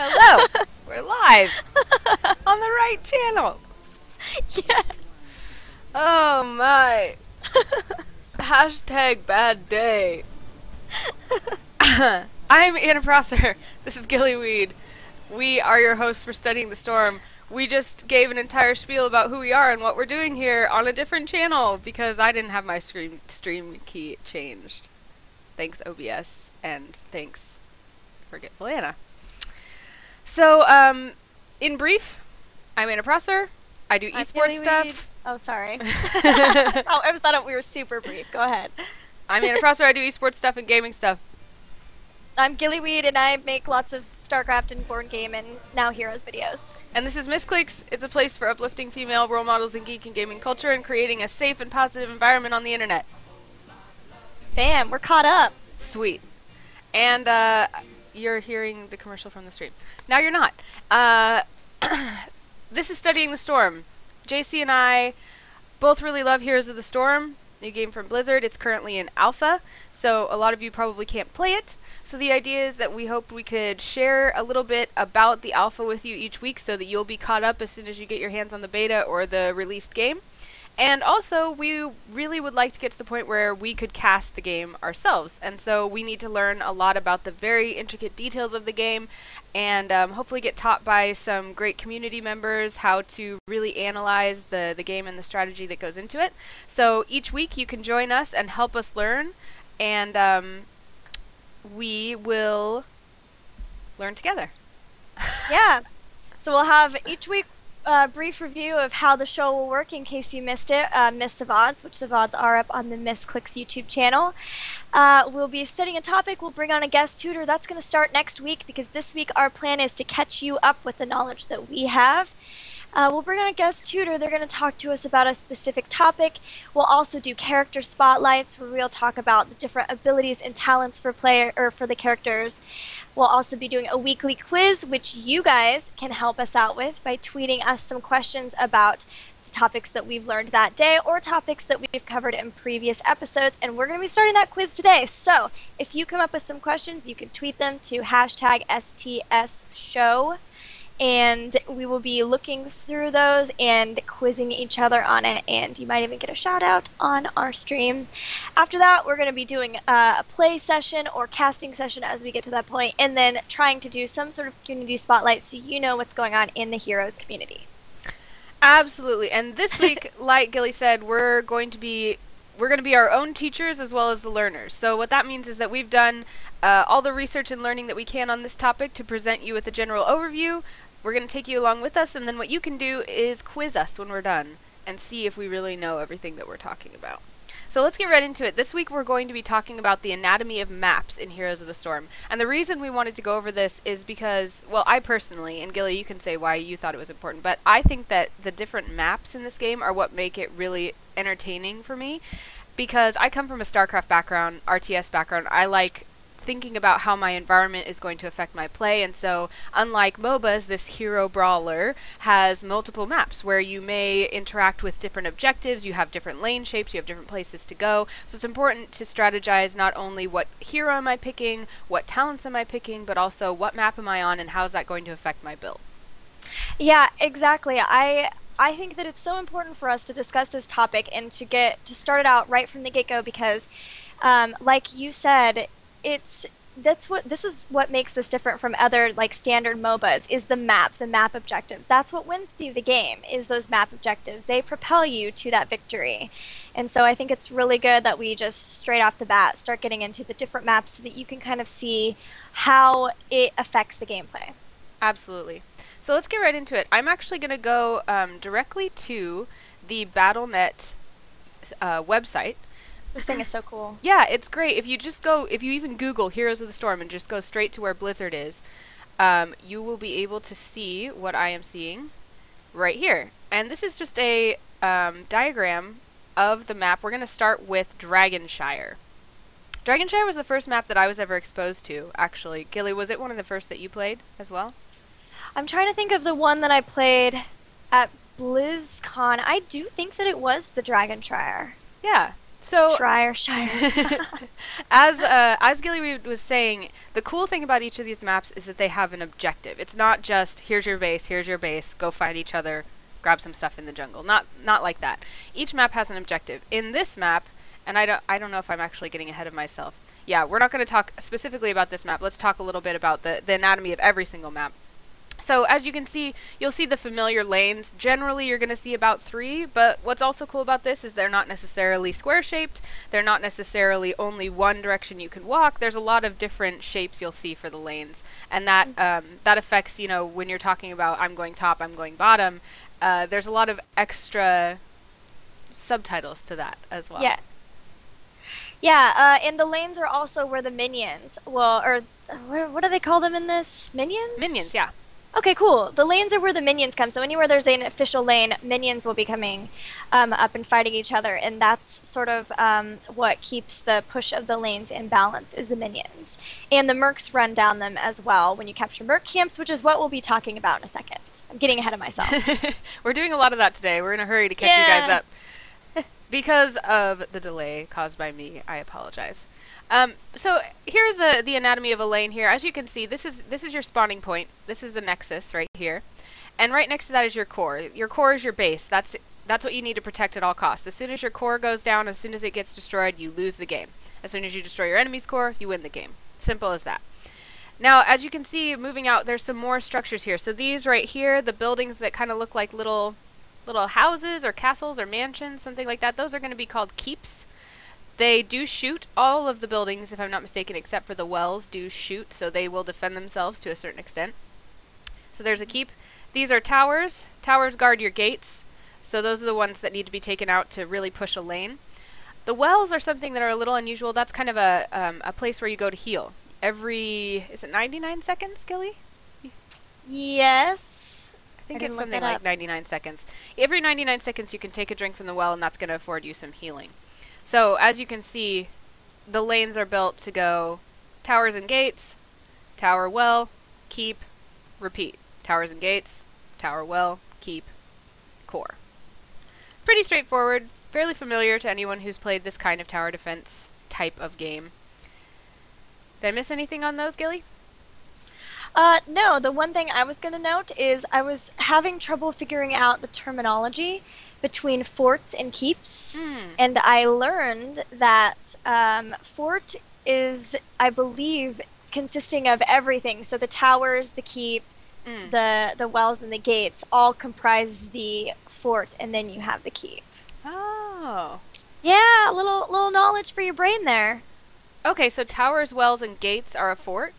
Hello! We're live! On the right channel! Yes! Oh my! Hashtag bad day. I'm Anna Prosser. This is Gillyweed. We are your hosts for Studying the Storm. We just gave an entire spiel about who we are and what we're doing here on a different channel because I didn't have my stream key changed. Thanks OBS and thanks Forgetful Anna. So, in brief, I'm Anna Prosser. I do esports stuff. Oh, sorry. I thought we were super brief. Go ahead. I'm Anna Prosser. I do esports stuff and gaming stuff. I'm Gillyweed, and I make lots of StarCraft and board game and now Heroes videos. And this is Misscliks. It's a place for uplifting female role models in geek and gaming culture and creating a safe and positive environment on the internet. Bam, we're caught up. Sweet. And, you're hearing the commercial from the stream. Now you're not. This is Studying the Storm. JC and I both really love Heroes of the Storm, new game from Blizzard. It's currently in alpha, so a lot of you probably can't play it. So the idea is that we hoped we could share a little bit about the alpha with you each week so that you'll be caught up as soon as you get your hands on the beta or the released game. And also, we really would like to get to the point where we could cast the game ourselves. And so we need to learn a lot about the very intricate details of the game and hopefully get taught by some great community members how to really analyze the game and the strategy that goes into it. So each week you can join us and help us learn, and we will learn together. Yeah. So we'll have each week brief review of how the show will work in case you missed it, missed the VODs, which the VODs are up on the Misscliks YouTube channel. We'll be studying a topic. We'll bring on a guest tutor. That's going to start next week because this week our plan is to catch you up with the knowledge that we have. We'll bring on a guest tutor. They're going to talk to us about a specific topic. We'll also do character spotlights where we'll talk about the different abilities and talents for the characters. We'll also be doing a weekly quiz, which you guys can help us out with by tweeting us some questions about the topics that we've learned that day or topics that we've covered in previous episodes. And we're going to be starting that quiz today. So if you come up with some questions, you can tweet them to hashtag STSshow. And we will be looking through those and quizzing each other on it, and you might even get a shout out on our stream. After that, we're going to be doing a play session or casting session as we get to that point, and then trying to do some sort of community spotlight so you know what's going on in the Heroes community. Absolutely. And this week, like Gilly said, we're going to be our own teachers as well as the learners. So what that means is that we've done all the research and learning that we can on this topic to present you with a general overview. We're going to take you along with us, and then what you can do is quiz us when we're done and see if we really know everything that we're talking about. So let's get right into it. This week we're going to be talking about the anatomy of maps in Heroes of the Storm. And the reason we wanted to go over this is because, well, I personally, and Gilly, you can say why you thought it was important, but I think that the different maps in this game are what make it really entertaining for me. Because I come from a StarCraft background, RTS background. I like thinking about how my environment is going to affect my play, and so unlike MOBAs, this hero brawler has multiple maps where you may interact with different objectives, you have different lane shapes, you have different places to go, so it's important to strategize not only what hero am I picking, what talents am I picking, but also what map am I on and how is that going to affect my build. Yeah, exactly. I think that it's so important for us to discuss this topic and to start it out right from the get-go because, like you said, this is what makes this different from other like standard MOBAs is the map objectives. That's what wins you the game is those map objectives. They propel you to that victory. And so I think it's really good that we just straight off the bat start getting into the different maps so that you can kind of see how it affects the gameplay. Absolutely. So let's get right into it. I'm actually going to go directly to the Battle.net website. This thing is so cool. Yeah, it's great. If you even Google Heroes of the Storm and just go straight to where Blizzard is, you will be able to see what I am seeing right here. And this is just a diagram of the map. We're going to start with Dragonshire. Dragonshire was the first map that I was ever exposed to, actually. Gilly, was it one of the first that you played as well? I'm trying to think of the one that I played at BlizzCon. I do think that it was the Dragonshire. Yeah. So Shire. as Gilly was saying, the cool thing about each of these maps is that they have an objective. It's not just here's your base, go fight each other, grab some stuff in the jungle. Not like that. Each map has an objective. In this map, and I don't know if I'm actually getting ahead of myself. Yeah, we're not going to talk specifically about this map. Let's talk a little bit about the anatomy of every single map. So as you can see, you'll see the familiar lanes. Generally, you're going to see about 3, but what's also cool about this is they're not necessarily square-shaped. They're not necessarily only one direction you can walk. There's a lot of different shapes you'll see for the lanes, and that that affects, you know, when you're talking about I'm going top, I'm going bottom. There's a lot of extra subtitles to that as well. Yeah. Yeah, and the lanes are also where the minions what do they call them in this? Minions? Minions, yeah. Okay, cool. The lanes are where the minions come. So anywhere there's an official lane, minions will be coming up and fighting each other. And that's sort of what keeps the push of the lanes in balance is the minions. And the mercs run down them as well when you capture merc camps, which is what we'll be talking about in a second. I'm getting ahead of myself. We're doing a lot of that today. We're in a hurry to catch you guys up. Because of the delay caused by me, I apologize. So here's the anatomy of a lane here. As you can see, this is your spawning point. This is the nexus right here. And right next to that is your core. Your core is your base. That's what you need to protect at all costs. As soon as your core goes down, as soon as it gets destroyed, you lose the game. As soon as you destroy your enemy's core, you win the game. Simple as that. Now, as you can see, moving out, there's some more structures here. So these right here, the buildings that kind of look like little houses or castles or mansions, something like that, those are going to be called keeps. They do shoot. All of the buildings, if I'm not mistaken, except for the wells, do shoot, so they will defend themselves to a certain extent. So there's a keep. These are towers. Towers guard your gates, so those are the ones that need to be taken out to really push a lane. The wells are something that are a little unusual. That's kind of a place where you go to heal. Is it 99 seconds, Gilly? Yes. I think it's something like 99 seconds. Every 99 seconds you can take a drink from the well, and that's going to afford you some healing. So, as you can see, the lanes are built to go towers and gates, tower, well, keep, repeat. Towers and gates, tower, well, keep, core. Pretty straightforward, fairly familiar to anyone who's played this kind of tower defense type of game. Did I miss anything on those, Gilly? No, the one thing I was going to note is I was having trouble figuring out the terminology between forts and keeps, and I learned that fort is, I believe, consisting of everything. So the towers, the keep, the wells, and the gates all comprise the fort, and then you have the keep. Oh. Yeah, a little knowledge for your brain there. Okay, so towers, wells, and gates are a fort?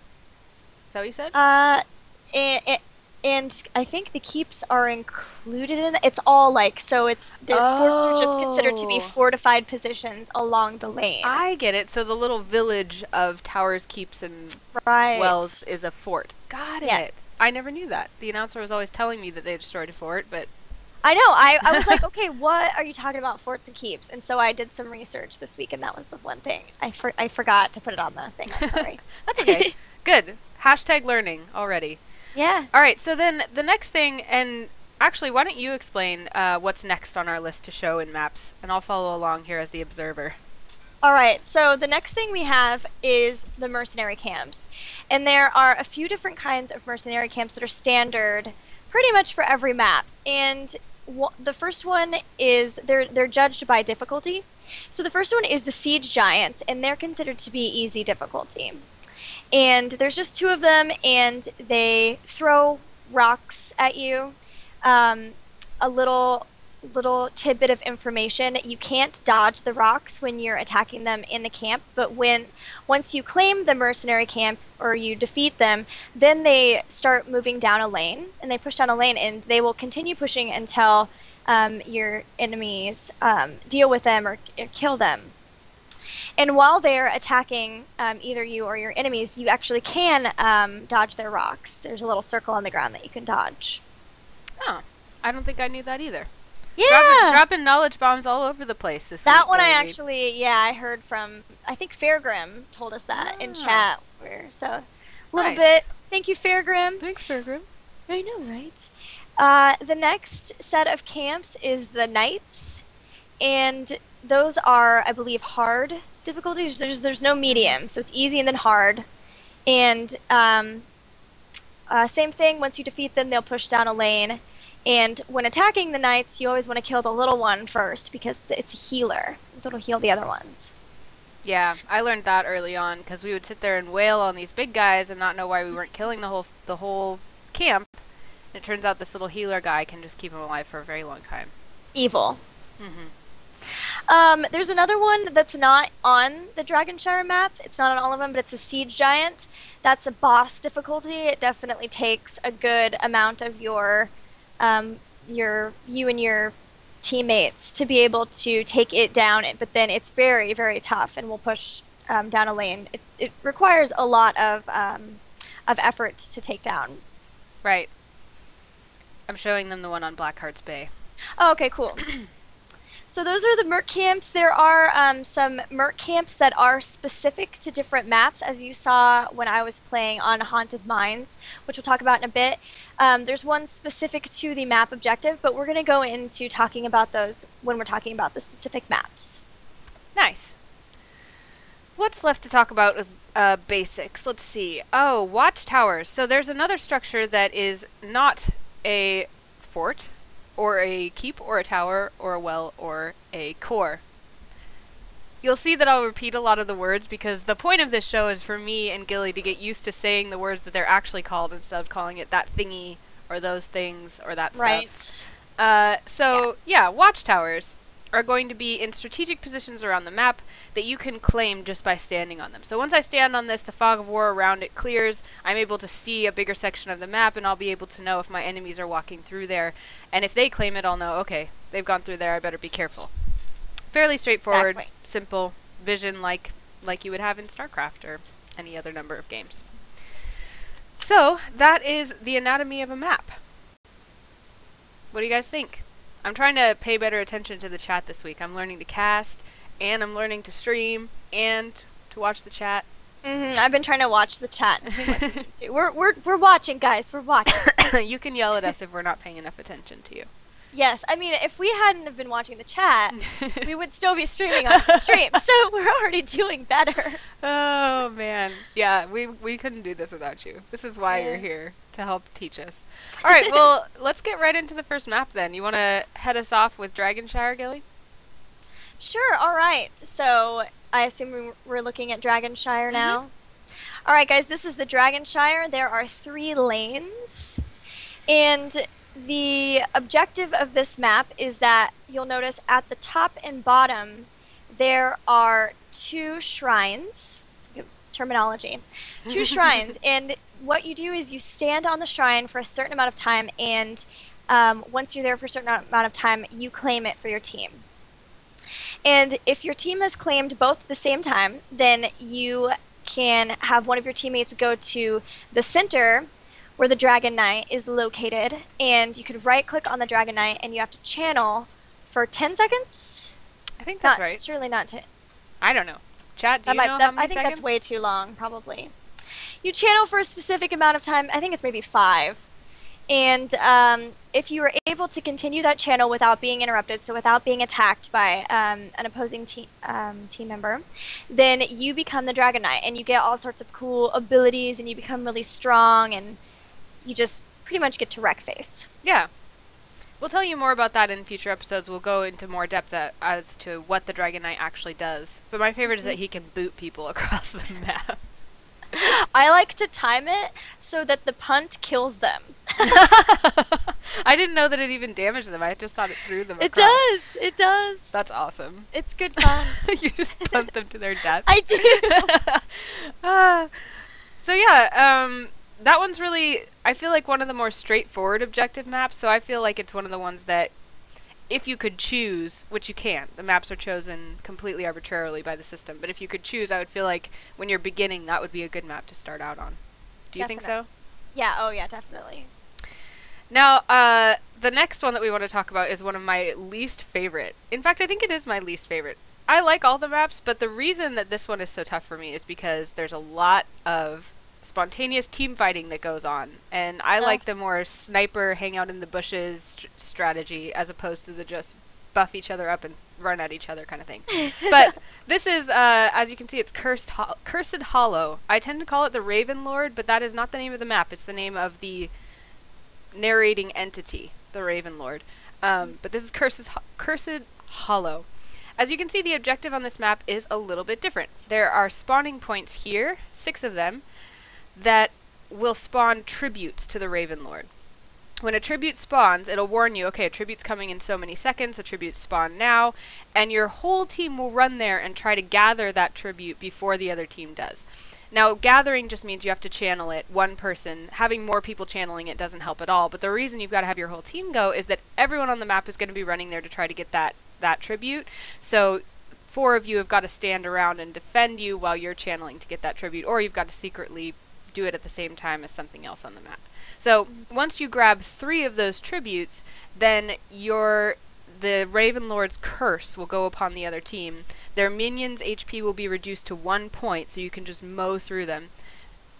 Is that what you said? And I think the keeps are included in it. It's all like, so it's, their forts are just considered to be fortified positions along the lane. I get it. So the little village of towers, keeps, and wells is a fort. Got it. Yes. I never knew that. The announcer was always telling me that they destroyed a fort, but... I know. I was like, okay, what are you talking about, forts and keeps? And so I did some research this week, and that was the one thing. I forgot to put it on the thing. I'm sorry. That's okay. Good. Hashtag learning already. Yeah. All right, so then the next thing, and actually, why don't you explain what's next on our list to show in maps, and I'll follow along here as the observer. All right, so the next thing we have is the mercenary camps. And there are a few different kinds of mercenary camps that are standard pretty much for every map. And the first one is, they're judged by difficulty. So the first one is the siege giants, and they're considered to be easy difficulty. And there's just 2 of them, and they throw rocks at you. A little tidbit of information: you can't dodge the rocks when you're attacking them in the camp, but once you claim the mercenary camp or you defeat them, then they start moving down a lane, and they push down a lane, and they will continue pushing until your enemies deal with them or kill them. And while they're attacking either you or your enemies, you actually can dodge their rocks. There's a little circle on the ground that you can dodge. Oh, I don't think I knew that either. Yeah. Dropping knowledge bombs all over the place this week. That one I actually, I heard from, I think Fairgrim told us that in chat. So, a little bit. Thank you, Fairgrim. Thanks, Fairgrim. I know, right? The next set of camps is the knights. and those are, I believe, hard difficulties. There's no medium, so it's easy and then hard. And same thing, once you defeat them, they'll push down a lane. And when attacking the knights, you always want to kill the little one first because it's a healer, so it'll heal the other ones. Yeah, I learned that early on because we would sit there and wail on these big guys and not know why we weren't killing the whole camp. And it turns out this little healer guy can just keep him alive for a very long time. Evil. Mm-hmm. There's another one that's not on the Dragonshire map. It's not on all of them, but it's a siege giant. That's a boss difficulty. It definitely takes a good amount of you and your teammates to be able to take it down. But then it's very, very tough, and will push down a lane. It requires a lot of effort to take down. Right. I'm showing them the one on Blackheart's Bay. Oh, okay, cool. So those are the merc camps. There are some merc camps that are specific to different maps, as you saw when I was playing on Haunted Mines, which we'll talk about in a bit. There's one specific to the map objective, but we're going to go into talking about those when we're talking about the specific maps. Nice. What's left to talk about with basics? Let's see. Oh, watchtowers. So there's another structure that is not a fort, or a keep, or a tower, or a well, or a core. You'll see that I'll repeat a lot of the words because the point of this show is for me and Gilly to get used to saying the words that they're actually called instead of calling it that thingy, or those things, or that stuff. Right. Yeah, watchtowers are going to be in strategic positions around the map that you can claim just by standing on them. So once I stand on this, the fog of war around it clears. I'm able to see a bigger section of the map, and I'll be able to know if my enemies are walking through there. And if they claim it, I'll know, okay, they've gone through there, I better be careful. Fairly straightforward, Exactly. simple vision like you would have in StarCraft or any other number of games. So, that is the anatomy of a map. What do you guys think? I'm trying to pay better attention to the chat this week. I'm learning to cast, and I'm learning to stream, and to watch the chat. I've been trying to watch the chat. We're watching, guys. We're watching. You can yell at us if we're not paying enough attention to you. Yes, I mean, if we hadn't have been watching the chat, we would still be streaming on the stream. So we're already doing better. Oh man, yeah, we couldn't do this without you. This is why you're here, to help teach us. All right, well, let's get right into the first map then. You want to head us off with Dragonshire, Gilly? Sure. All right. So I assume we're looking at Dragonshire now. All right, guys, this is the Dragonshire. There are 3 lanes, and the objective of this map is that you'll notice at the top and bottom there are 2 shrines. Terminology. 2 shrines, and what you do is you stand on the shrine for a certain amount of time, and once you're there for a certain amount of time, you claim it for your team. And if your team has claimed both at the same time, then you can have one of your teammates go to the center where the Dragon Knight is located, and you could right-click on the Dragon Knight, and you have to channel for 10 seconds? I think that's right. Surely not 10. I don't know. Chat, do you know how many I think seconds? that's way too long, probably. You channel for a specific amount of time. I think it's maybe 5. And if you were able to continue that channel without being interrupted, so without being attacked by an opposing team member, then you become the Dragon Knight, and you get all sorts of cool abilities, and you become really strong, and you just pretty much get to wreck face. Yeah. We'll tell you more about that in future episodes. We'll go into more depth as to what the Dragon Knight actually does. But my favorite is that he can boot people across the map. I like to time it so that the punt kills them. I didn't know that it even damaged them. I just thought it threw them across. It does. It does. That's awesome. It's good fun. You just punt them to their death. I do. So yeah, that one's really, I feel like one of the more straightforward objective maps, so I feel like it's one of the ones that, if you could choose, which you can't, the maps are chosen completely arbitrarily by the system, but if you could choose, I would feel like when you're beginning, that would be a good map to start out on. Do you think so? Yeah, oh yeah, definitely. Now, the next one that we want to talk about is one of my least favorite. In fact, I think it is my least favorite. I like all the maps, but the reason that this one is so tough for me is because there's a lot of spontaneous team fighting that goes on, and I like the more sniper hang out in the bushes strategy as opposed to the just buff each other up and run at each other kind of thing. But this is, as you can see, it's Cursed Hollow. I tend to call it the Raven Lord, but that is not the name of the map. It's the name of the narrating entity, the Raven Lord. But this is Cursed Hollow. As you can see, the objective on this map is a little bit different. There are spawning points here, 6 of them, that will spawn tributes to the Raven Lord. When a tribute spawns, it'll warn you, okay, a tribute's coming in so many seconds, a tribute spawn now, and your whole team will run there and try to gather that tribute before the other team does. Now, gathering just means you have to channel it, one person. Having more people channeling it doesn't help at all, but the reason you've got to have your whole team go is that everyone on the map is going to be running there to try to get that tribute. So 4 of you have got to stand around and defend you while you're channeling to get that tribute, or you've got to secretly do it at the same time as something else on the map. So once you grab 3 of those tributes, then the Raven Lord's curse will go upon the other team. Their minions' HP will be reduced to 1 point, so you can just mow through them.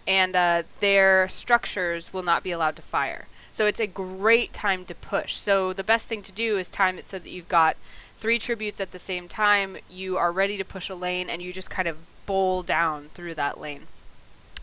And their structures will not be allowed to fire. So it's a great time to push. So the best thing to do is time it so that you've got 3 tributes at the same time, you are ready to push a lane, and you just kind of bowl down through that lane.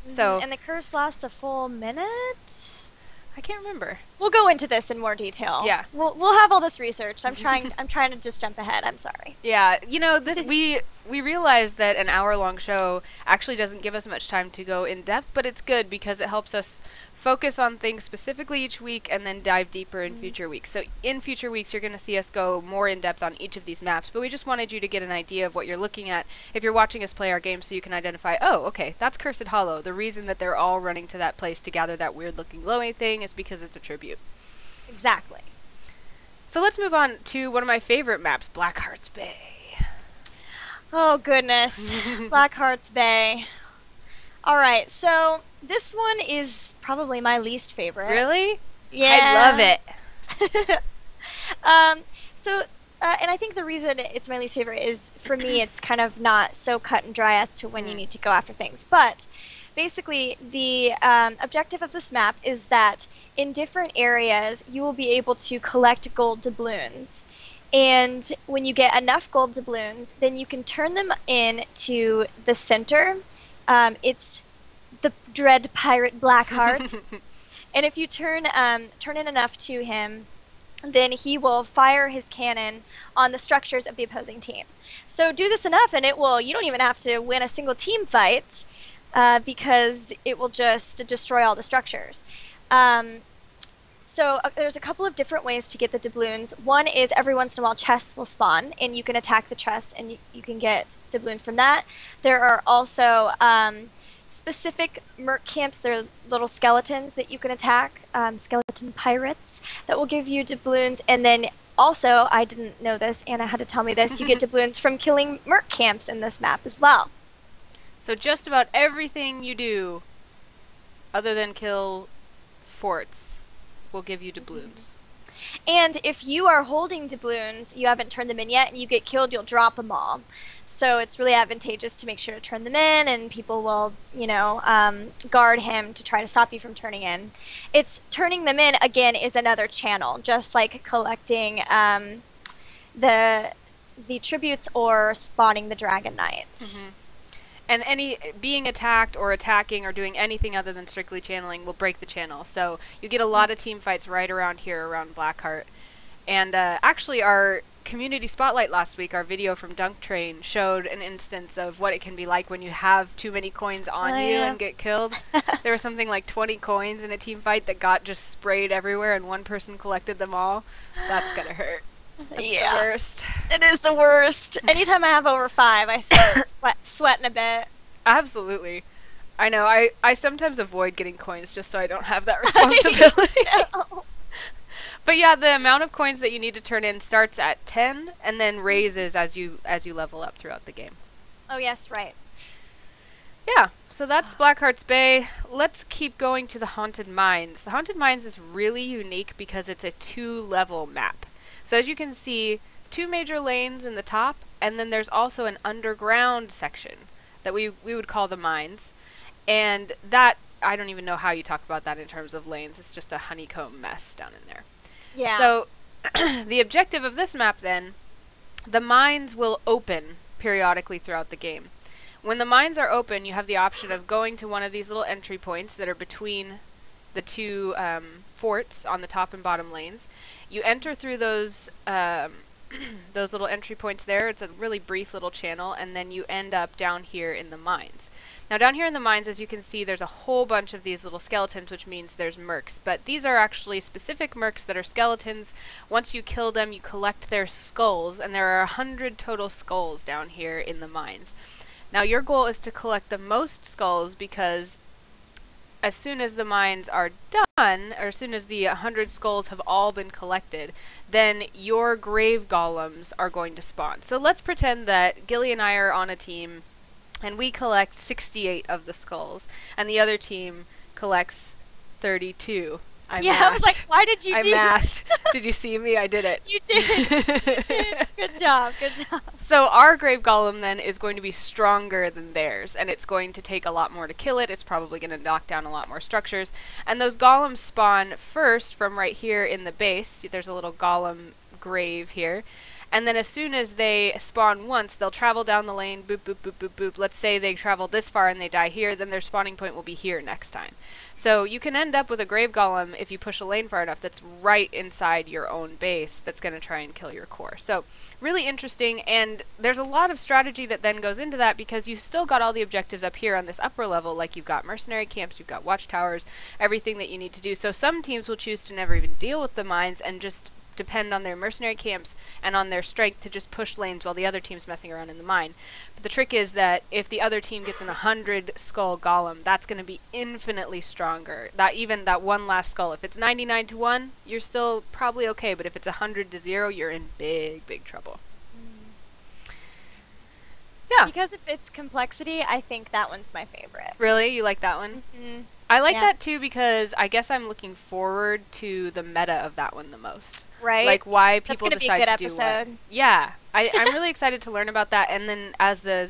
So, and the curse lasts a full minute? I can't remember. We'll go into this in more detail. Yeah. We'll have all this researched. I'm trying to just jump ahead. I'm sorry. Yeah, you know, this we realized that an hour-long show actually doesn't give us much time to go in depth, but it's good because it helps us focus on things specifically each week and then dive deeper in future weeks. So in future weeks, you're going to see us go more in depth on each of these maps, but we just wanted you to get an idea of what you're looking at if you're watching us play our game, so you can identify, oh, okay, that's Cursed Hollow. The reason that they're all running to that place to gather that weird-looking glowing thing is because it's a tribute. Exactly. So let's move on to one of my favorite maps, Blackheart's Bay. Oh, goodness. Blackheart's Bay. All right, so this one is probably my least favorite. Really? Yeah. I love it. And I think the reason it's my least favorite is, for me, it's kind of not so cut and dry as to when you need to go after things. But basically, the objective of this map is that in different areas, you will be able to collect gold doubloons. And when you get enough gold doubloons, then you can turn them into the center. It's the dread pirate Blackheart. And if you turn in enough to him, then he will fire his cannon on the structures of the opposing team. So do this enough and you don't even have to win a single team fight, because it will just destroy all the structures. So there's a couple of different ways to get the doubloons. One is every once in a while chests will spawn, and you can attack the chests, and you can get doubloons from that. There are also specific merc camps. They're little skeletons that you can attack, skeleton pirates, that will give you doubloons. And then also, I didn't know this, Anna had to tell me this, you get doubloons from killing merc camps in this map as well. So just about everything you do, other than kill forts, will give you doubloons. And if you are holding doubloons, you haven't turned them in yet, and you get killed, you'll drop them all. So it's really advantageous to make sure to turn them in, and people will, guard him to try to stop you from turning in. Turning them in, again, is another channel, just like collecting the tributes or spawning the Dragon Knight. Mm-hmm. And being attacked or attacking or doing anything other than strictly channeling will break the channel. So you get a lot of team fights right around here, around Blackheart. And actually our community spotlight last week, our video from Dunk Train, showed an instance of what it can be like when you have too many coins on you and get killed. There was something like 20 coins in a team fight that got just sprayed everywhere, and one person collected them all. That's gonna hurt. That's the worst. It is the worst. Anytime I have over 5, I start sweating a bit. Absolutely. I know. I sometimes avoid getting coins just so I don't have that responsibility. No. But yeah, the amount of coins that you need to turn in starts at 10 and then raises as you level up throughout the game. Oh yes, right. Yeah, so that's Blackheart's Bay. Let's keep going to the Haunted Mines. The Haunted Mines is really unique because it's a 2-level map. So as you can see, 2 major lanes in the top, and then there's also an underground section that we would call the mines. And that, I don't even know how you talk about that in terms of lanes. It's just a honeycomb mess down in there. Yeah. So the objective of this map then the mines will open periodically throughout the game. When the mines are open, you have the option of going to one of these little entry points that are between the two forts on the top and bottom lanes. You enter through those those little entry points there. It's a really brief little channel, and then you end up down here in the mines. Now down here in the mines, as you can see, there's a whole bunch of these little skeletons, which means there's mercs. But these are actually specific mercs that are skeletons. Once you kill them, you collect their skulls, and there are 100 total skulls down here in the mines. Now your goal is to collect the most skulls, because as soon as the mines are done, or as soon as the 100 skulls have all been collected, then your grave golems are going to spawn. So let's pretend that Gilly and I are on a team, and we collect 68 of the skulls, and the other team collects 32. I was like, why did you do that? Did you see me? I did it. You did. You did. Good job. Good job. So our grave golem then is going to be stronger than theirs, and it's going to take a lot more to kill it. It's probably going to knock down a lot more structures. And those golems spawn first from right here in the base. There's a little golem grave here. And then as soon as they spawn once, they'll travel down the lane, boop, boop, boop, boop, boop. Let's say they travel this far and they die here, then their spawning point will be here next time. So you can end up with a grave golem if you push a lane far enough that's right inside your own base that's going to try and kill your core. So really interesting, and there's a lot of strategy that then goes into that, because you've still got all the objectives up here on this upper level, like you've got mercenary camps, you've got watchtowers, everything that you need to do. So some teams will choose to never even deal with the mines and just depend on their mercenary camps and on their strength to just push lanes while the other team's messing around in the mine. But the trick is that if the other team gets an 100 skull golem, that's going to be infinitely stronger. Even that one last skull, if it's 99 to 1, you're still probably okay, but if it's 100 to 0, you're in big, big trouble. Yeah. Because of its complexity, I think that one's my favorite. Really? You like that one? Mm-hmm. I like that too, because I guess I'm looking forward to the meta of that one the most. Right. Like why people That's decide be a good to episode. do what. Yeah. I'm really excited to learn about that, and then as the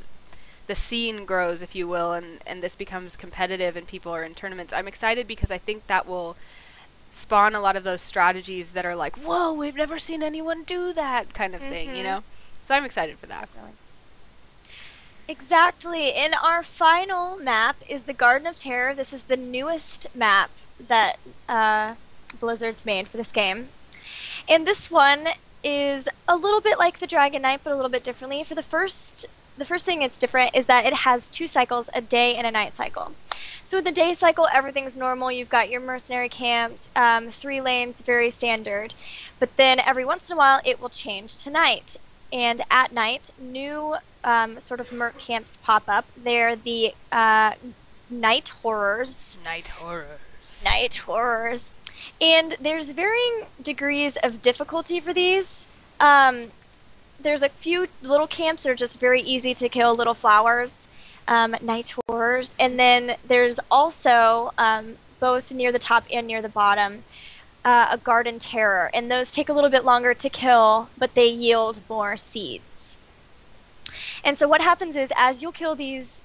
scene grows, if you will, and this becomes competitive and people are in tournaments, I'm excited because I think that will spawn a lot of those strategies that are like, whoa, we've never seen anyone do that kind of thing, you know? So I'm excited for that. Definitely. Exactly. And our final map is the Garden of Terror. This is the newest map that Blizzard's made for this game. And this one is a little bit like the Dragon Knight, but a little bit differently. For the first thing it's different is that it has 2 cycles, a day and a night cycle. So in the day cycle, everything's normal. You've got your mercenary camps, 3 lanes, very standard. But then every once in a while, it will change to night. And at night, new sort of merc camps pop up. They're the night horrors. Night horrors. Night horrors. And there's varying degrees of difficulty for these. There's a few little camps that are just very easy to kill, little flowers, night horrors. And then there's also, both near the top and near the bottom, a garden terror. And those take a little bit longer to kill, but they yield more seeds. And so what happens is, as you'll kill these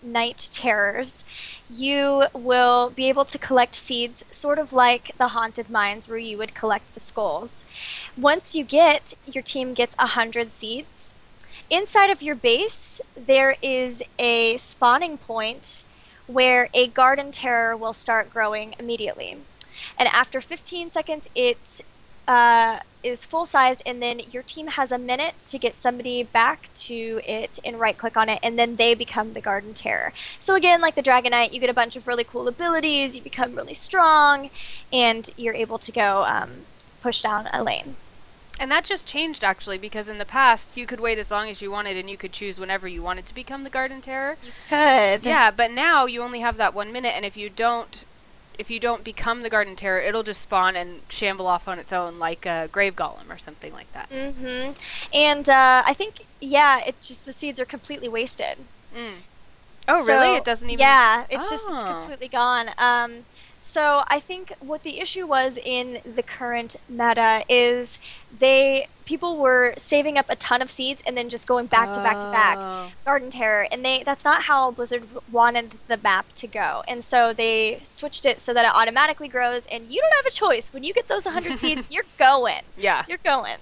night terrors, you will be able to collect seeds, sort of like the haunted mines where you would collect the skulls. Once your team gets 100 seeds, inside of your base there is a spawning point where a garden terror will start growing immediately. And after 15 seconds it is full-sized, and then your team has a minute to get somebody back to it and right-click on it, and then they become the Garden Terror. So again, like the Dragon Knight, you get a bunch of really cool abilities, you become really strong, and you're able to go push down a lane. And that just changed, actually, because in the past, you could wait as long as you wanted, and you could choose whenever you wanted to become the Garden Terror. You could. Yeah, but now you only have that 1 minute, and if you don't become the Garden Terror, it'll just spawn and shamble off on its own, like a Grave Golem or something like that. Mm-hmm. And I think, yeah, it's just the seeds are completely wasted. Mm. Oh, so, really? It doesn't even... Yeah, it's just completely gone. So I think what the issue was in the current meta is people were saving up a ton of seeds and then just going back to back to back Garden Terror, and that's not how Blizzard wanted the map to go. And so they switched it so that it automatically grows, and you don't have a choice. When you get those 100 seeds, you're going. Yeah. You're going.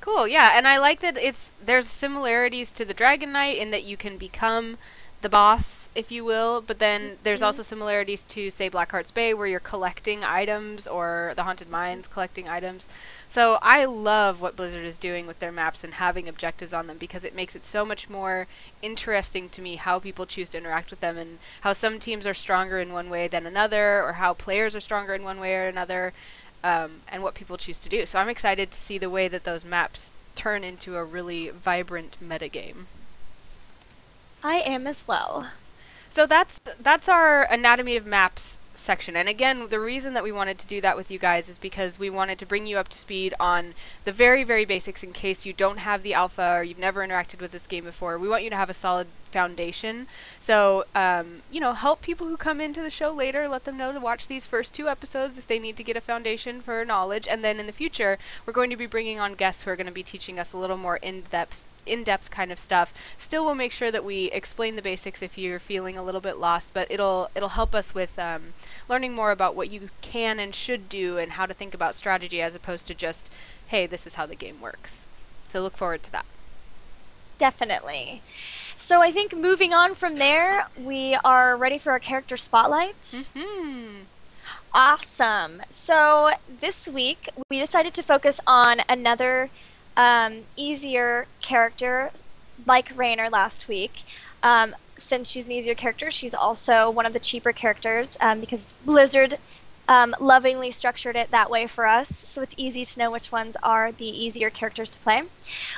Cool, yeah, and I like that there's similarities to the Dragon Knight in that you can become the boss, if you will, but then there's also similarities to, say, Blackheart's Bay, where you're collecting items, or the Haunted Mines collecting items. So I love what Blizzard is doing with their maps and having objectives on them, because it makes it so much more interesting to me how people choose to interact with them, and how some teams are stronger in one way than another, or how players are stronger in one way or another. And what people choose to do. So I'm excited to see the way that those maps turn into a really vibrant metagame. I am as well. So that's our Anatomy of Maps section. And again, the reason that we wanted to do that with you guys is because we wanted to bring you up to speed on the very, very basics in case you don't have the alpha or you've never interacted with this game before. We want you to have a solid foundation. So, you know, help people who come into the show later, let them know to watch these first 2 episodes if they need to get a foundation for knowledge. And then in the future, we're going to be bringing on guests who are going to be teaching us a little more in-depth kind of stuff. Still, we'll make sure that we explain the basics if you're feeling a little bit lost, but it'll help us with learning more about what you can and should do and how to think about strategy, as opposed to just, hey, this is how the game works. So look forward to that. Definitely. So I think moving on from there, we are ready for our character spotlight. Mm-hmm. Awesome. So this week, we decided to focus on another easier character, like Raynor last week. Since she's an easier character, she's also one of the cheaper characters, because Blizzard lovingly structured it that way for us, so it's easy to know which ones are the easier characters to play.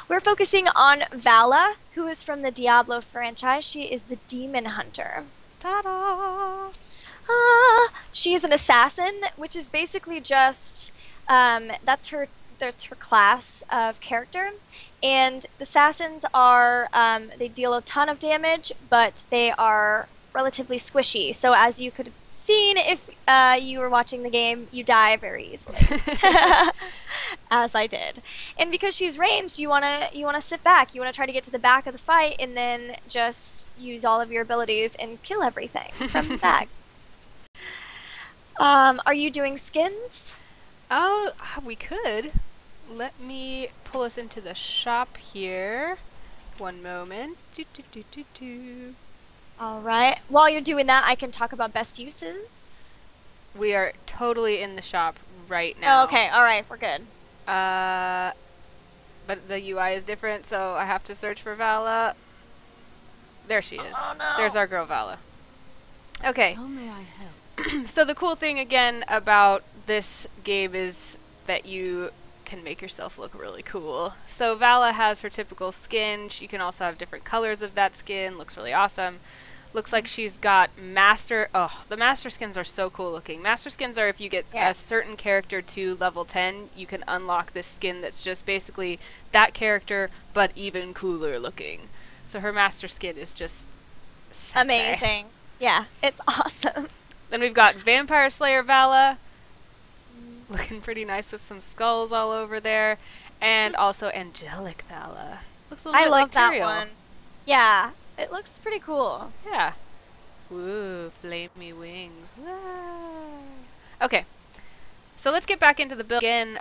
We're focusing on Vala, who is from the Diablo franchise. She is the Demon Hunter. Ta-da! She is an assassin, which is basically just that's her class of character. And the assassins are they deal a ton of damage, but they are relatively squishy. So as you could have seen if you were watching the game, you die very easily, as I did. And because she's ranged, you wanna sit back. You wanna try to get to the back of the fight, and then just use all of your abilities and kill everything from the back. Are you doing skins? Oh, we could. Let me pull us into the shop here. One moment. Alright. While you're doing that, I can talk about best uses. We are totally in the shop right now. Oh, okay, alright, we're good. But the UI is different, so I have to search for Vala. There she is. Oh, no. There's our girl Vala. Okay. How may I help? So the cool thing again about this game is that you can make yourself look really cool. So Vala has her typical skin. She can also have different colors of that skin. Looks really awesome. Looks like she's got master... Oh, the master skins are so cool looking. Master skins are if you get a certain character to level 10, you can unlock this skin that's just basically that character, but even cooler looking. So her master skin is just... sexy. Amazing. Yeah, it's awesome. Then we've got Vampire Slayer Vala. Looking pretty nice with some skulls all over there. And also Angelic Vala. Looks a little bit like Tyrael. I love that one. Yeah, it looks pretty cool. Yeah. Woo, flamey wings. Ah. Okay. So let's get back into the build again.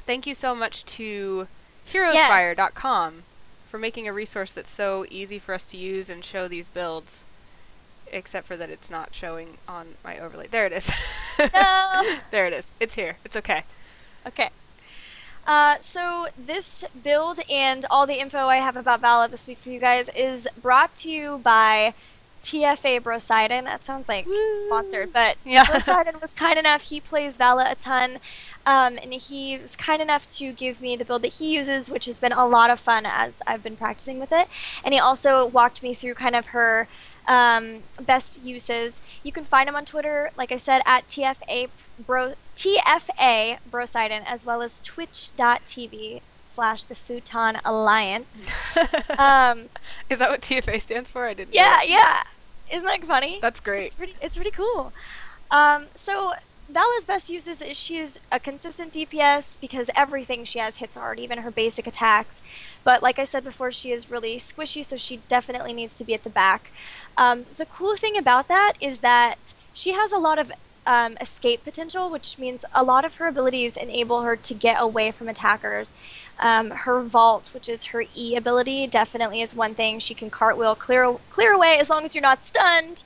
Thank you so much to heroesfire.com for making a resource that's so easy for us to use and show these builds. Except for that it's not showing on my overlay. There it is. No. There it is. It's here. It's okay. Okay. So this build and all the info I have about Vala this week for you guys is brought to you by TFA Brosidon. That sounds like sponsored, but yeah. Brosidon was kind enough. He plays Vala a ton, and he was kind enough to give me the build that he uses, which has been a lot of fun as I've been practicing with it. And he also walked me through kind of her best uses. You can find him on Twitter, like I said, at TFA Brosidon, as well as twitch.tv/the Futon Alliance. Is that what TFA stands for? I didn't know. Yeah. Isn't that funny? That's great. It's pretty cool. So Vala's best uses is she's a consistent DPS because everything she has hits hard, even her basic attacks. But like I said before, she is really squishy, so she definitely needs to be at the back. The cool thing about that is that she has a lot of escape potential, which means a lot of her abilities enable her to get away from attackers. Her vault, which is her E ability, definitely is one thing. She can cartwheel clear away as long as you're not stunned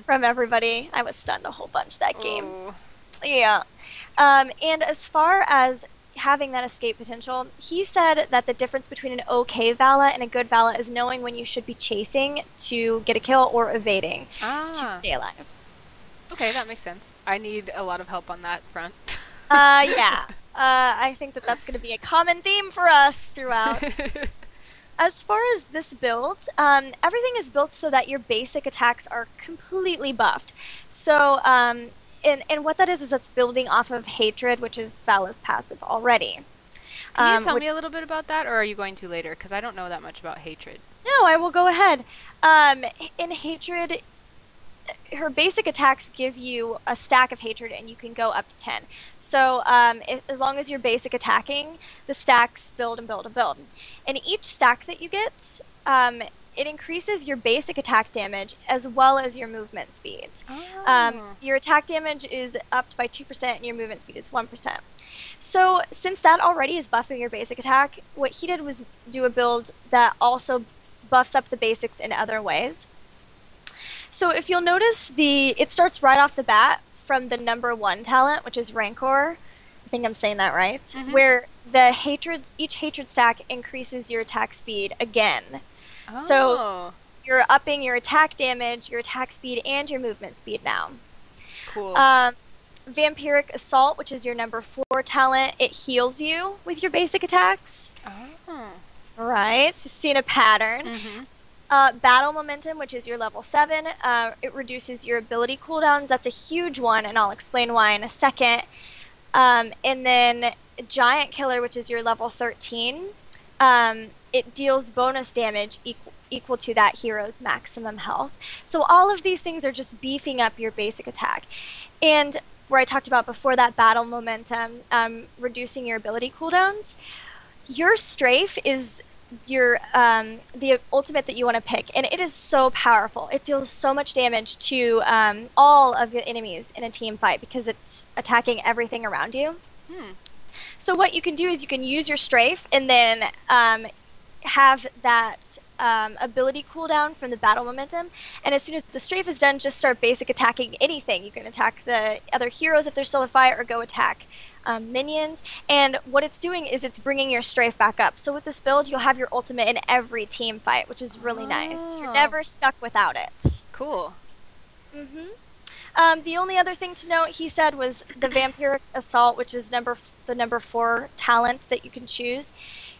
from everybody. I was stunned a whole bunch that game. Ooh. Yeah. And as far as having that escape potential, he said that the difference between an okay Vala and a good Vala is knowing when you should be chasing to get a kill or evading to stay alive. Okay, that makes sense. I need a lot of help on that front. Yeah. I think that that's going to be a common theme for us throughout. As far as this build, everything is built so that your basic attacks are completely buffed. So, and what that is it's building off of Hatred, which is Vala's passive already. Can you tell me a little bit about that, or are you going to later? Because I don't know that much about Hatred. No, I will go ahead. In Hatred, her basic attacks give you a stack of Hatred, and you can go up to 10. So as long as you're basic attacking, the stacks build and build and build. And each stack that you get, it increases your basic attack damage as well as your movement speed. Your attack damage is upped by 2% and your movement speed is 1%. So since that already is buffing your basic attack, what he did was do a build that also buffs up the basics in other ways. So if you'll notice, it starts right off the bat from the number 1 talent, which is Rancor. I think I'm saying that right. Where each hatred stack increases your attack speed again. So you're upping your attack damage, your attack speed, and your movement speed now. Cool. Vampiric Assault, which is your number 4 talent, it heals you with your basic attacks. Right, so seeing a pattern. Battle Momentum, which is your level 7, it reduces your ability cooldowns. That's a huge one, and I'll explain why in a second. And then Giant Killer, which is your level 13, it deals bonus damage equal to that hero's maximum health. So all of these things are just beefing up your basic attack. And where I talked about before that Battle Momentum, reducing your ability cooldowns, your Strafe is the ultimate that you want to pick, and it is so powerful. It deals so much damage to all of the enemies in a team fight because it's attacking everything around you. So what you can do is you can use your Strafe and then have that ability cooldown from the Battle Momentum, and as soon as the Strafe is done, just start basic attacking anything. You can attack the other heroes if they're still a fight, or go attack minions, and what it's doing is it's bringing your Strafe back up. So with this build, you'll have your ultimate in every team fight, which is really nice. You're never stuck without it. Cool. The only other thing to note, he said, was the Vampiric Assault, which is the number 4 talent that you can choose.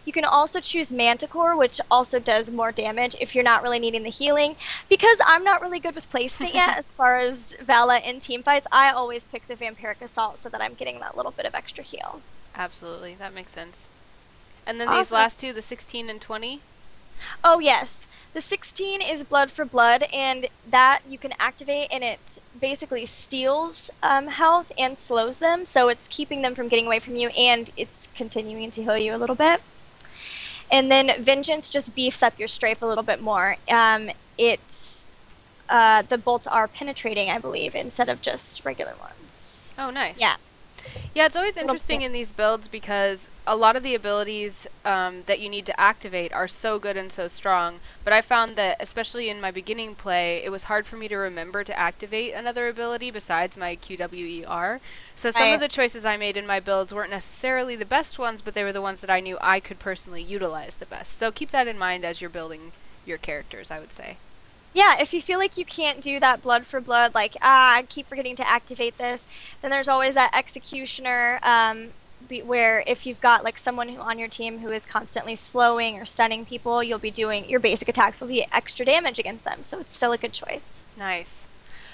You can also choose Manticore, which also does more damage if you're not really needing the healing. Because I'm not really good with placement yet as far as Vala in team fights, I always pick the Vampiric Assault so that I'm getting that little bit of extra heal. Absolutely, that makes sense. And then these last two, the 16 and 20? Oh yes, the 16 is Blood for Blood, and that you can activate, and it basically steals health and slows them, so it's keeping them from getting away from you, and it's continuing to heal you a little bit. And then Vengeance just beefs up your Strafe a little bit more. The bolts are penetrating, I believe, instead of just regular ones. Oh, nice. Yeah. Yeah, it's always interesting in these builds because a lot of the abilities that you need to activate are so good and so strong, but I found that, especially in my beginning play, it was hard for me to remember to activate another ability besides my QWER. So some of the choices I made in my builds weren't necessarily the best ones, but they were the ones that I knew I could personally utilize the best. So keep that in mind as you're building your characters, I would say. Yeah, if you feel like you can't do that Blood for Blood, like, I keep forgetting to activate this, then there's always that Executioner, where if you've got like someone on your team who is constantly slowing or stunning people, you'll be doing, your basic attacks will be extra damage against them, so it's still a good choice. Nice.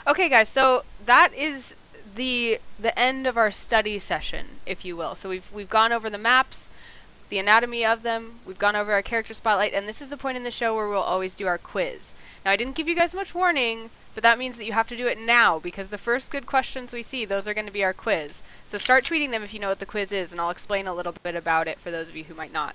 Okay guys, so that is the end of our study session, if you will. So we've gone over the maps, the anatomy of them, we've gone over our character spotlight, and this is the point in the show where we'll always do our quiz. Now, I didn't give you guys much warning, but that means that you have to do it now, because the first good questions we see, those are going to be our quiz. So start tweeting them if you know what the quiz is, and I'll explain a little bit about it for those of you who might not.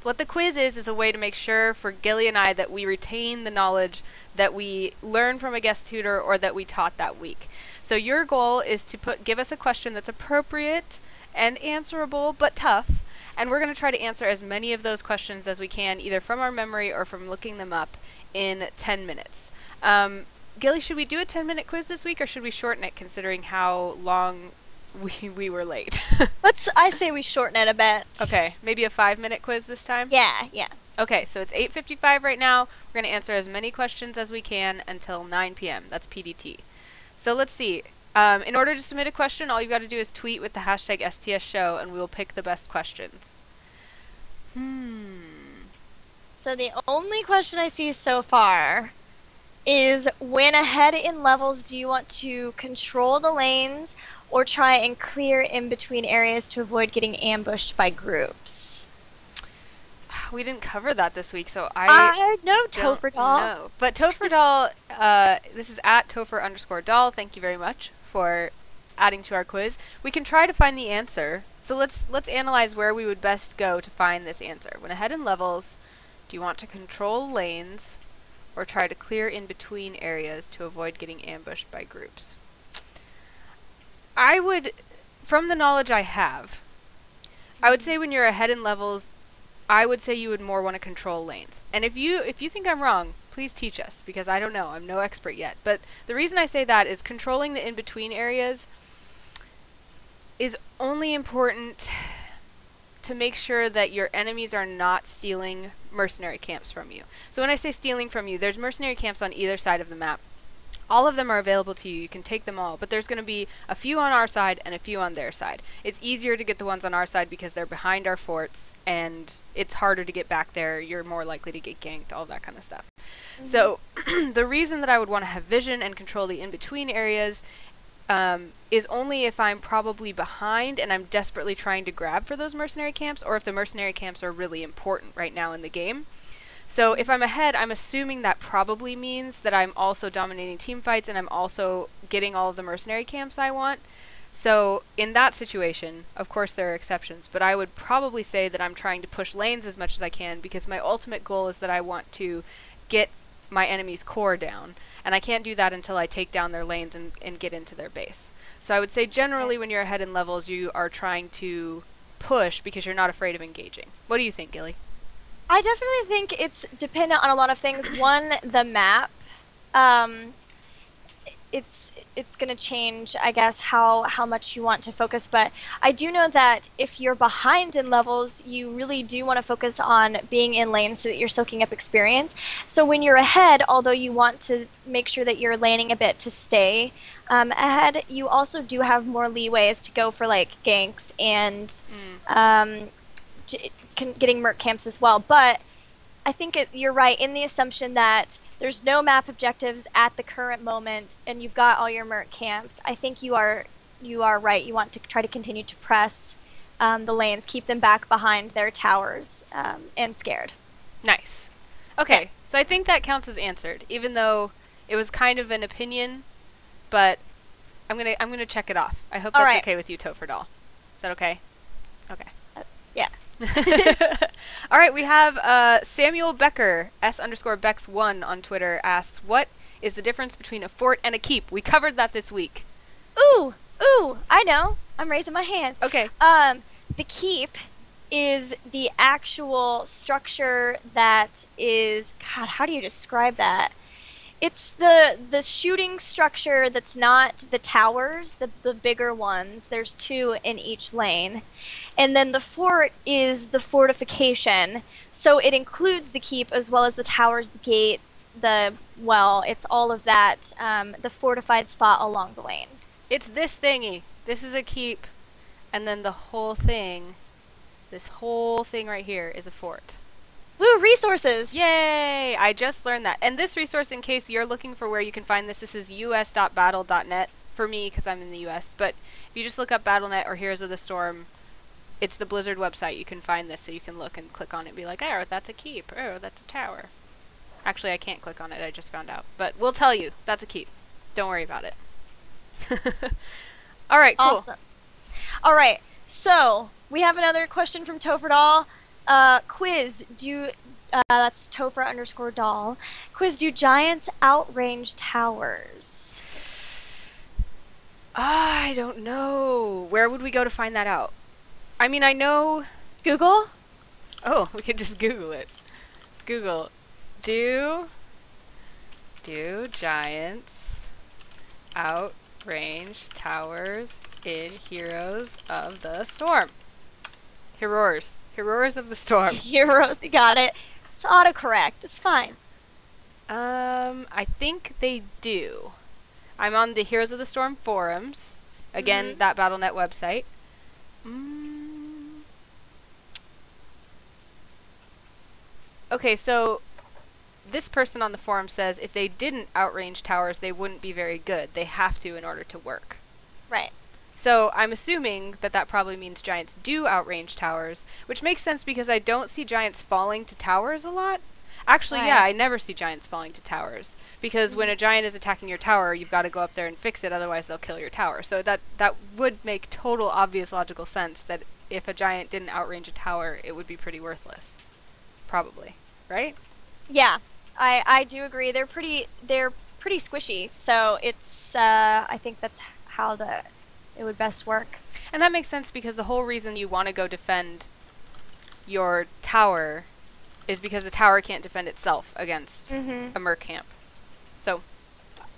What the quiz is a way to make sure for Gilly and I that we retain the knowledge that we learned from a guest tutor or that we taught that week. So your goal is to give us a question that's appropriate and answerable but tough, and we're going to try to answer as many of those questions as we can, either from our memory or from looking them up in 10 minutes. Gilly, should we do a 10-minute quiz this week, or should we shorten it considering how long we were late? I say we shorten it a bit. Okay, maybe a 5-minute quiz this time? Yeah. Okay, so it's 8:55 right now. We're going to answer as many questions as we can until 9 p.m. That's PDT. So let's see. In order to submit a question, all you've got to do is tweet with the hashtag STSshow, and we will pick the best questions. So the only question I see so far is, when ahead in levels, do you want to control the lanes or try and clear in between areas to avoid getting ambushed by groups? We didn't cover that this week, so I know Topher Doll. No. But Topher Doll, this is at Topher_Doll. Thank you very much for adding to our quiz. We can try to find the answer. So let's analyze where we would best go to find this answer. When ahead in levels, do you want to control lanes or try to clear in between areas to avoid getting ambushed by groups? I would, from the knowledge I have, I would say when you're ahead in levels, I would say you would more want to control lanes. And if you think I'm wrong, please teach us, because I don't know. I'm no expert yet. But the reason I say that is controlling the in-between areas is only important to make sure that your enemies are not stealing mercenary camps from you. So when I say stealing from you, there's mercenary camps on either side of the map. All of them are available to you. You can take them all, but there's going to be a few on our side and a few on their side. It's easier to get the ones on our side because they're behind our forts, and it's harder to get back there. You're more likely to get ganked, all that kind of stuff. So the reason that I would want to have vision and control the in-between areas is only if I'm probably behind and I'm desperately trying to grab for those mercenary camps, or if the mercenary camps are really important right now in the game. So if I'm ahead, I'm assuming that probably means that I'm also dominating team fights and I'm also getting all of the mercenary camps I want. So in that situation, of course there are exceptions, but I would probably say that I'm trying to push lanes as much as I can, because my ultimate goal is that I want to get my enemy's core down, and I can't do that until I take down their lanes and get into their base. So I would say generally when you're ahead in levels, you are trying to push because you're not afraid of engaging. What do you think, Gilly? I definitely think it's dependent on a lot of things. One, the map. It's going to change, I guess, how much you want to focus. But I do know that if you're behind in levels, you really do want to focus on being in lanes so that you're soaking up experience. So when you're ahead, although you want to make sure that you're laning a bit to stay ahead, you also do have more leeways to go for like ganks and getting merc camps as well. But I think you're right in the assumption that there's no map objectives at the current moment and you've got all your merc camps. I think you are right. You want to try to continue to press the lanes, keep them back behind their towers and scared. Nice. Okay, yeah. So I think that counts as answered, even though it was kind of an opinion, but I'm gonna check it off. I hope that's okay with you, Topher Doll. Is that okay? Okay. Yeah. All right, we have Samuel Becker, S_Bex1 on Twitter, asks, what is the difference between a fort and a keep? We covered that this week. Ooh, I know. I'm raising my hand. Okay. The keep is the actual structure that is, God, how do you describe that? It's the shooting structure that's not the towers, the bigger ones. There's 2 in each lane. And then the fort is the fortification. So it includes the keep as well as the towers, the gate, it's all of that, the fortified spot along the lane. It's this thingy. This is a keep. And then the whole thing, this whole thing right here is a fort. Woo, resources! Yay! I just learned that. And this resource, in case you're looking for where you can find this is us.battle.net for me, because I'm in the US. But if you just look up Battle.net or Heroes of the Storm, it's the Blizzard website. You can find this, so you can look and click on it and be like, oh, that's a keep. Oh, that's a tower. Actually, I can't click on it. I just found out. But we'll tell you. That's a keep. Don't worry about it. All right, cool. Awesome. All right, so we have another question from Topher Doll. Quiz, that's Topher_doll. Quiz, do giants outrange towers? I don't know. Where would we go to find that out? I mean, I know... Google? Oh, we could just Google it. Google. Do giants outrange towers in Heroes of the Storm? Heroes of the Storm. Heroes, you got it. It's autocorrect. It's fine. I think they do. I'm on the Heroes of the Storm forums. Again, that Battle.net website. Okay, so this person on the forum says if they didn't outrange towers, they wouldn't be very good. They have to in order to work. Right. So I'm assuming that that probably means giants do outrange towers, which makes sense because I don't see giants falling to towers a lot. Actually, yeah, I never see giants falling to towers. Because when a giant is attacking your tower, you've got to go up there and fix it, otherwise they'll kill your tower. So that would make total obvious logical sense that if a giant didn't outrange a tower, it would be pretty worthless. Probably. Right? Yeah. I do agree. They're pretty squishy. So it's I think that's how it would best work. And that makes sense because the whole reason you want to go defend your tower is because the tower can't defend itself against a merc camp. So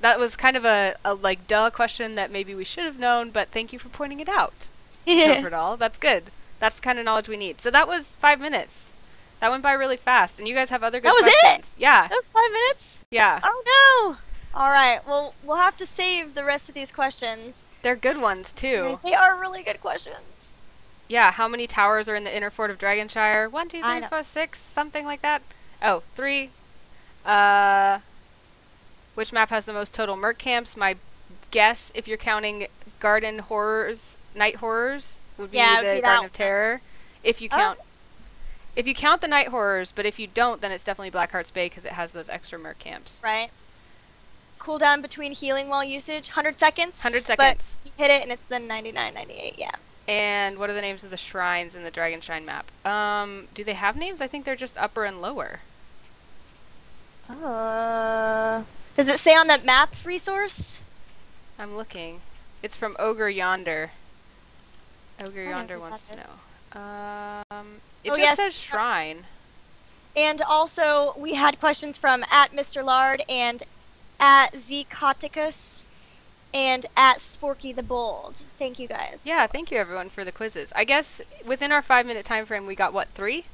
that was kind of a like duh question that maybe we should have known, but thank you for pointing it out. Doll. That's good. That's the kind of knowledge we need. So that was 5 minutes. That went by really fast, and you guys have other good questions. That was it? Yeah. That was 5 minutes? Yeah. Oh no! Alright, well, we'll have to save the rest of these questions. They're good ones, too. They are really good questions. Yeah, how many towers are in the inner fort of Dragonshire? 1, 2, 3, 4, 6, something like that. Oh, 3. Which map has the most total merc camps? My guess, if you're counting Garden Horrors, Night Horrors, would be the Garden of Terror. If you count... If you count the Night Horrors, but if you don't, then it's definitely Blackheart's Bay because it has those extra merc camps. Right. Cooldown between healing wall usage, 100 seconds. 100 seconds. But you hit it and it's the 99-98, yeah. And what are the names of the shrines in the Dragonshine map? Do they have names? I think they're just upper and lower. Does it say on the map resource? I'm looking. It's from Ogre Yonder. Ogre Yonder wants to know. It just says shrine. And also, we had questions from @Mr. and @Zecoticus and @Sporky the Bold. Thank you guys. Yeah, thank you everyone for the quizzes. I guess within our 5-minute time frame, we got what, 3?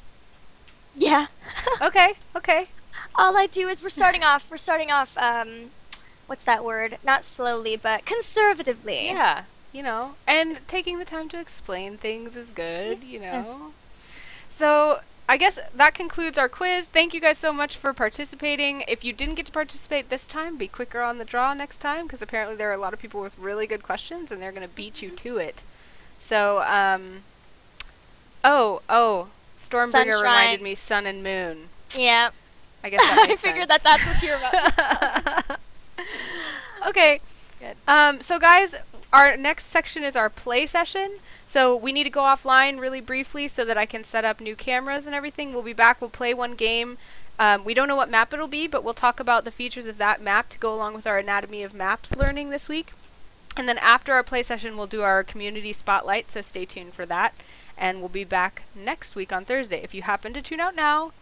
Yeah. Okay. All I do is we're starting off, what's that word? Not slowly, but conservatively. Yeah, you know, and taking the time to explain things is good, you know. So, I guess that concludes our quiz. Thank you guys so much for participating. If you didn't get to participate this time, be quicker on the draw next time, because apparently there are a lot of people with really good questions, and they're going to beat you to it. So, Stormbringer reminded me Sun and Moon. Yeah. I guess that makes I figured sense. that's what you're about. Okay. Good. So guys, our next section is our play session. So we need to go offline really briefly so that I can set up new cameras and everything. We'll be back. We'll play one game. We don't know what map it'll be, but we'll talk about the features of that map to go along with our Anatomy of Maps learning this week. And then after our play session, we'll do our community spotlight, so stay tuned for that. And we'll be back next week on Thursday. If you happen to tune out now,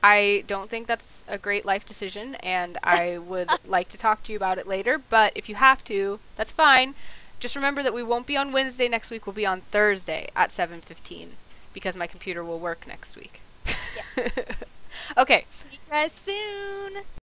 I don't think that's a great life decision, and I would like to talk to you about it later, but if you have to, that's fine. Just remember that we won't be on Wednesday next week, we'll be on Thursday at 7:15, because my computer will work next week. Yeah. Okay. See you guys soon!